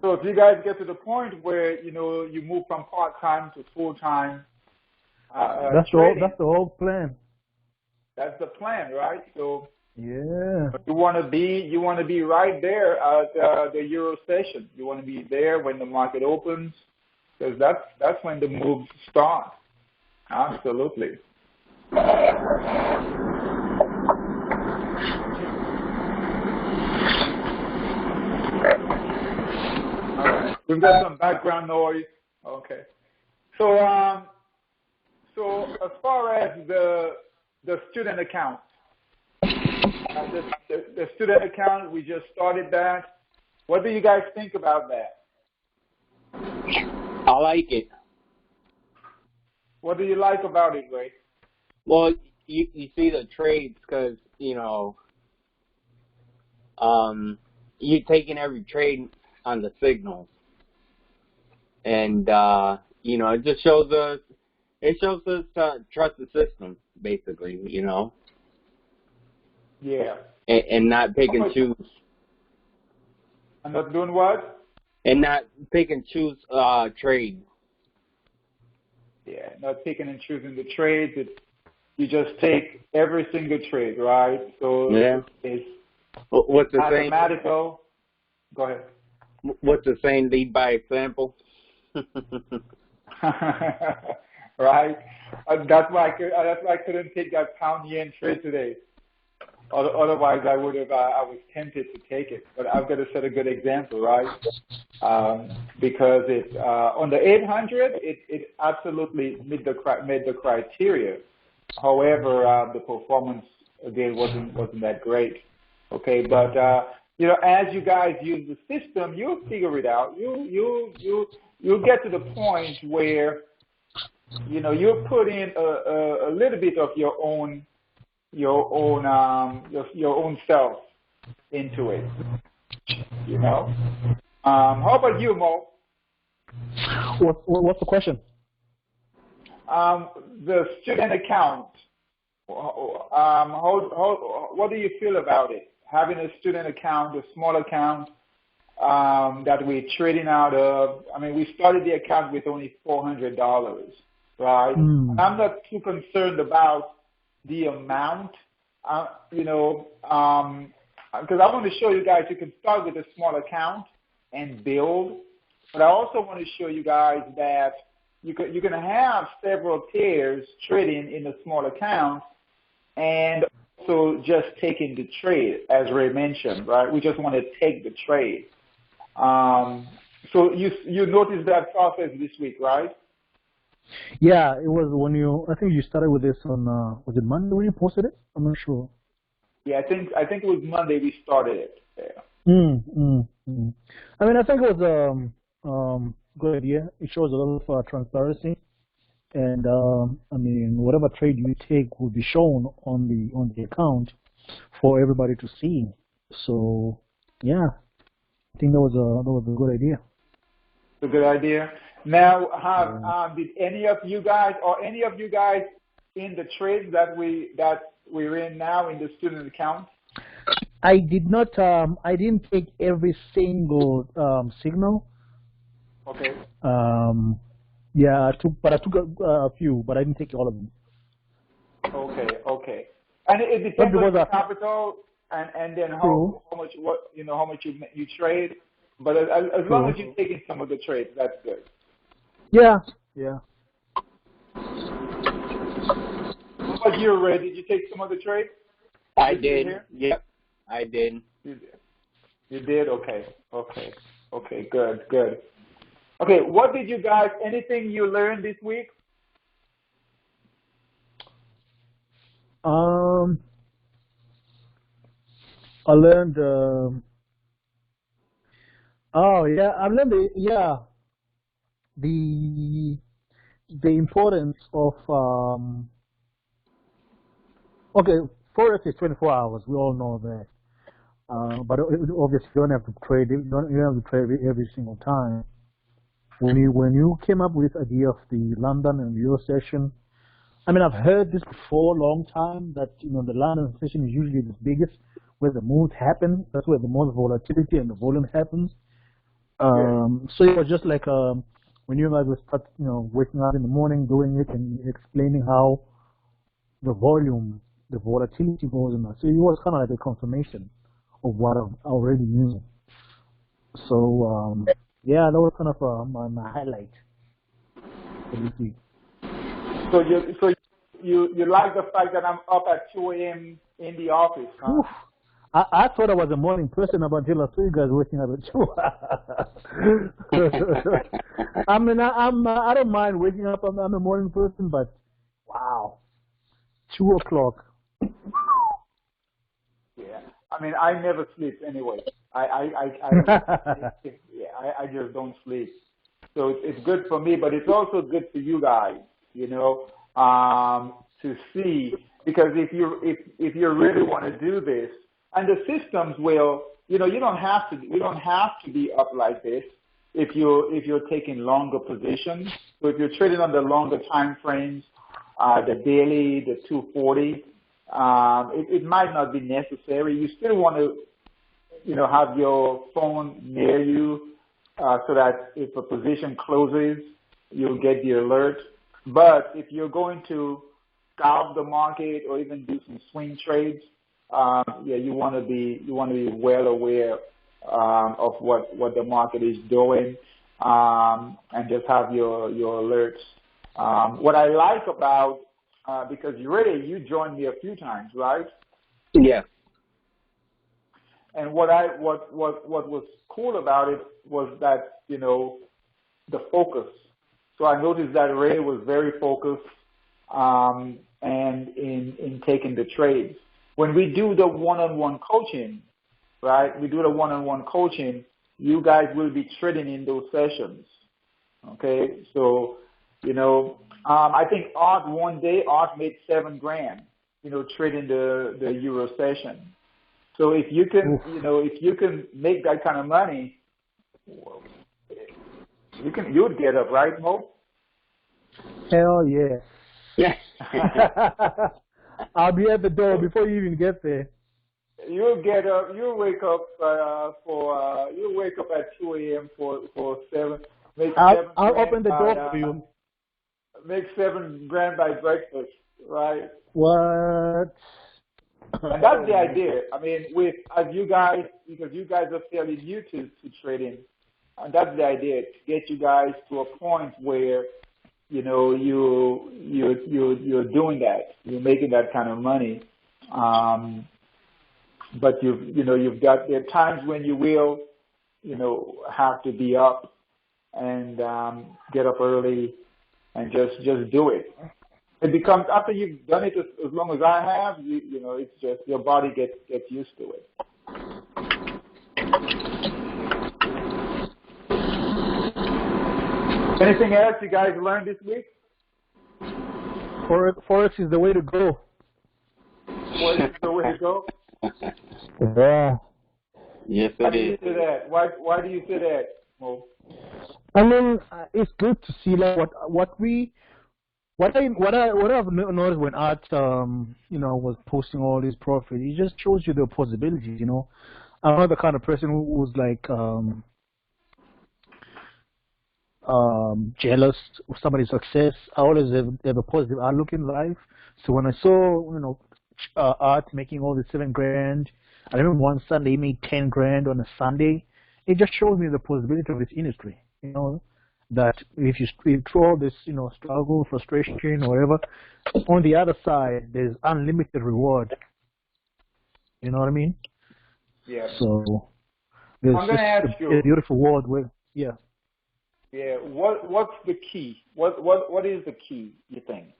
So if you guys get to the point where you move from part time to full time trading, That's the whole plan. that's the plan, right? So Yeah. you want to be right there at the Euro session. You want to be there when the market opens, because that's when the moves start. Absolutely. All right. We've got some background noise. Okay. So as far as the student account, the student account, we just started that. What do you guys think about that? I like it. What do you like about it, Ray? Well, you see the trades because, you're taking every trade on the signals. And, it just shows us, trust the system, basically, Yeah. and not pick and choose. I'm not doing what? And not pick and choose trade. Yeah, not picking and choosing the trades. You just take every single trade, right? So Yeah. it's What's the saying? mathematical. Go ahead. What's the saying? Lead by example. Right? That's why I couldn't take that pound yen trade today. Otherwise, I would have. I was tempted to take it, but I've got to set a good example, right? Because it on the 800, it absolutely made the criteria. However, the performance again wasn't that great. Okay, but as you guys use the system, you'll figure it out. You'll get to the point where you'll put in a little bit of your own self into it. How about you, Mo? What's the question? The student account. What do you feel about it? Having a student account, a small account that we're trading out of. I mean, we started the account with only $400, right? And I'm not too concerned about the amount, because I want to show you guys you can start with a small account and build. But I also want to show you guys that you're going to have several pairs trading in a small account, and also just taking the trade, as Ray mentioned, right? We just want to take the trade. So you noticed that process this week, right? Yeah, it was I think you started with this on, was it Monday when you posted it? I'm not sure. Yeah, I think it was Monday we started it. Yeah. I mean, I think it was good idea. It shows a lot of transparency, and I mean, whatever trade you take will be shown on the account for everybody to see. So, yeah, I think that was a good idea. It's a good idea. Now, did any of you guys in the trades that we're in now in the student account? I did not. I didn't take every single signal. Okay. Yeah, I took a few, but I didn't take all of them. Okay. And it depends on the capital and then how much you trade. But as long as you're taking some of the trades, that's good. Yeah. How about you, Ray? Did you take some of the trades? I did. Yep, I did. You did? Okay. Good. Okay, what did you guys, anything you learned this week? I learned, I learned, the importance of, Forex is 24 hours, we all know that. But obviously you don't have to trade, you don't have to trade every single time. When you came up with the idea of the London and Euro session, I mean, I've heard this before a long time, that the London session is usually the biggest, where the moves happen. That's where the most volatility and the volume happens. So it was just like when you guys would start, waking up in the morning, doing it, and explaining how the volume, the volatility goes in that. So it was kind of like a confirmation of what I already knew. So yeah, that was kind of my highlight for this week. So you like the fact that I'm up at 2 a.m. in the office, huh? Oof. I thought I was a morning person up until I saw you guys waking up at 2. I mean, I don't mind waking up. I'm a morning person, but wow, 2 o'clock. Yeah, I mean, I never sleep anyway. I just don't sleep. So it's good for me, but it's also good for you guys, to see, because if you really want to do this, and the systems will, you don't have to be up like this if you're taking longer positions. So if you're trading on the longer time frames, the daily, the 240, it might not be necessary. You still want to, have your phone near you so that if a position closes, you'll get the alert. But if you're going to scalp the market or even do some swing trades, you want to be well aware of what the market is doing, and just have your alerts. What I like about because you joined me a few times, right? Yeah. And what was cool about it was that the focus. So I noticed that Ray was very focused, and in taking the trades. When we do the one-on-one coaching, right? We do the one-on-one coaching. You guys will be trading in those sessions. Okay, so I think Art one day made $7,000, trading the Euro session. So if you can, if you can make that kind of money, you'd get up, right, Mo? Hell yeah. Yeah. I'll be at the door before you even get there. You'll get up. You'll wake up you'll wake up at 2 a.m. for 7. I'll open the door for you. Make $7,000 by breakfast, right? What? And that's the idea. I mean, because you guys are fairly new to trading, and that's the idea, to get you guys to a point where you're doing that, you're making that kind of money. But you've got, there are times when you will, have to be up and get up early and just do it. It becomes, after you've done it as long as I have, it's just your body gets used to it. Anything else you guys learned this week? Forex is the way to go. Forex is the way to go? Yeah. Yes, Why it do you is. say that? Why do you say that, Mo? I mean, it's good to see like what I've noticed when Art was posting all these profits. It just shows you the possibilities. I'm not the kind of person who's like jealous of somebody's success. I always have a positive outlook in life. So when I saw Art making all the $7,000, I remember one Sunday he made $10,000 on a Sunday. It just shows me the possibility of this industry. That if you through all this, struggle, frustration, or whatever, on the other side, there's unlimited reward. You know what I mean? Yeah. So there's I'm gonna ask you a beautiful world where, yeah. Yeah. What's the key? What is the key, you think?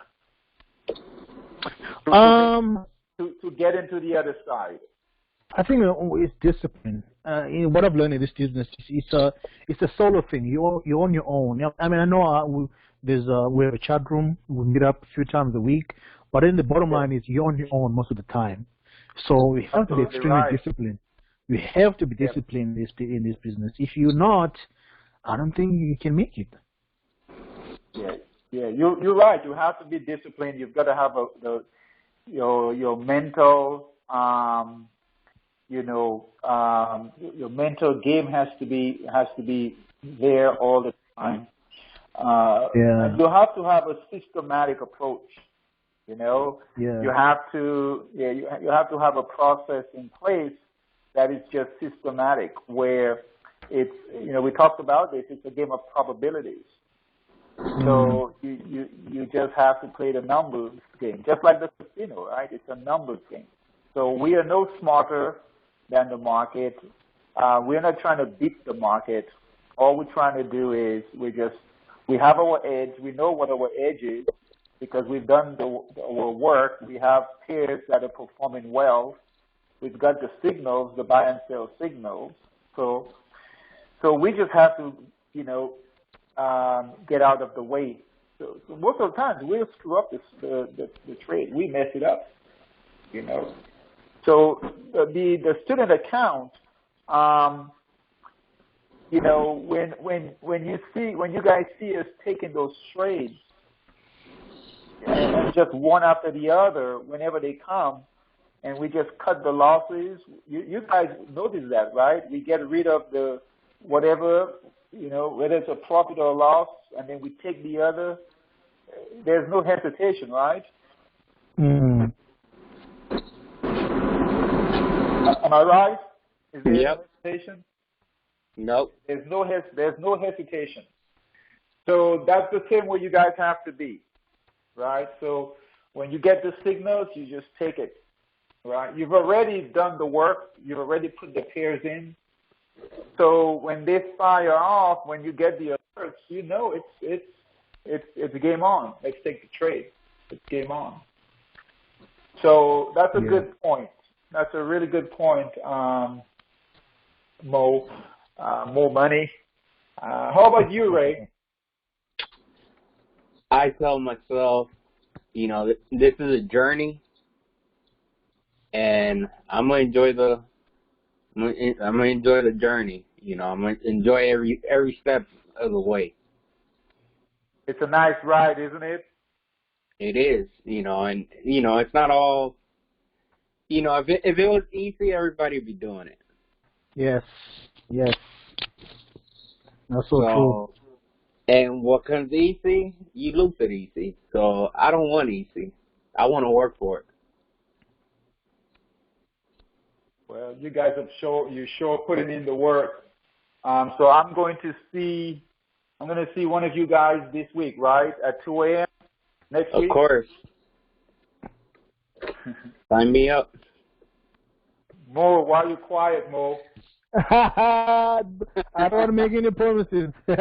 To get into the other side. I think it's discipline. What I've learned in this business is it's a solo thing. You're on your own. I mean, I know we have a chat room. We meet up a few times a week, but then the bottom line is you're on your own most of the time. So you have to be extremely disciplined. You have to be disciplined in this business. If you're not, I don't think you can make it. Yeah. You're right. You have to be disciplined. You've got to have your mental your mental game has to be there all the time. And you have to have a systematic approach. You have to you have to have a process in place that is just systematic, where it's we talked about this. It's a game of probabilities. So you just have to play the numbers game, just like the casino, right? It's a numbers game. So we are no smarter than the market. We're not trying to beat the market. All we're trying to do is we have our edge. We know what our edge is because we've done our work. We have peers that are performing well. We've got the signals, the buy and sell signals. So we just have to, get out of the way. So most of the times we'll screw up the trade. We mess it up, So the student account, when you guys see us taking those trades and just one after the other, whenever they come, and we just cut the losses, you guys notice that, right? We get rid of the whatever, whether it's a profit or a loss, and then we take the other. There's no hesitation, right? Mm. Am I right? Is there no hesitation? Nope. There's no hesitation. So that's the same way you guys have to be, right? So when you get the signals, you just take it, right? You've already done the work. You've already put the pairs in. So when they fire off, when you get the alerts, it's game on. Let's take the trade. It's game on. So that's a good point. That's a really good point, Mo. More money. How about you, Ray? I tell myself, this is a journey, and I'm gonna enjoy the journey. I'm gonna enjoy every step of the way. It's a nice ride, isn't it? It is, and it's not all. If it was easy, everybody would be doing it. Yes. That's so true. And what comes easy, you lose it easy. So I don't want easy. I want to work for it. Well, you guys have sure putting in the work. So I'm going to see one of you guys this week, right? At 2 a.m. next week? Of course. Sign me up. Mo, why are you quiet, Mo? I don't want to make any promises. No,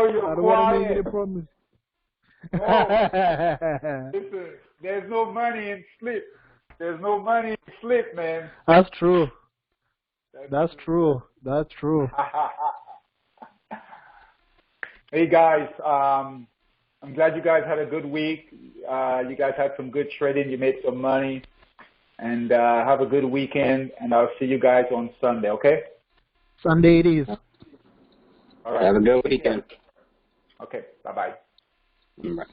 you're quiet. I don't want to make any promises. No. Listen, there's no money in sleep. There's no money in sleep, man. That's true. That's true. Hey, guys. I'm glad you guys had a good week. You guys had some good trading. You made some money. And have a good weekend, and I'll see you guys on Sunday, okay? Sunday it is. All right. Have a good weekend. Okay, bye-bye. Bye.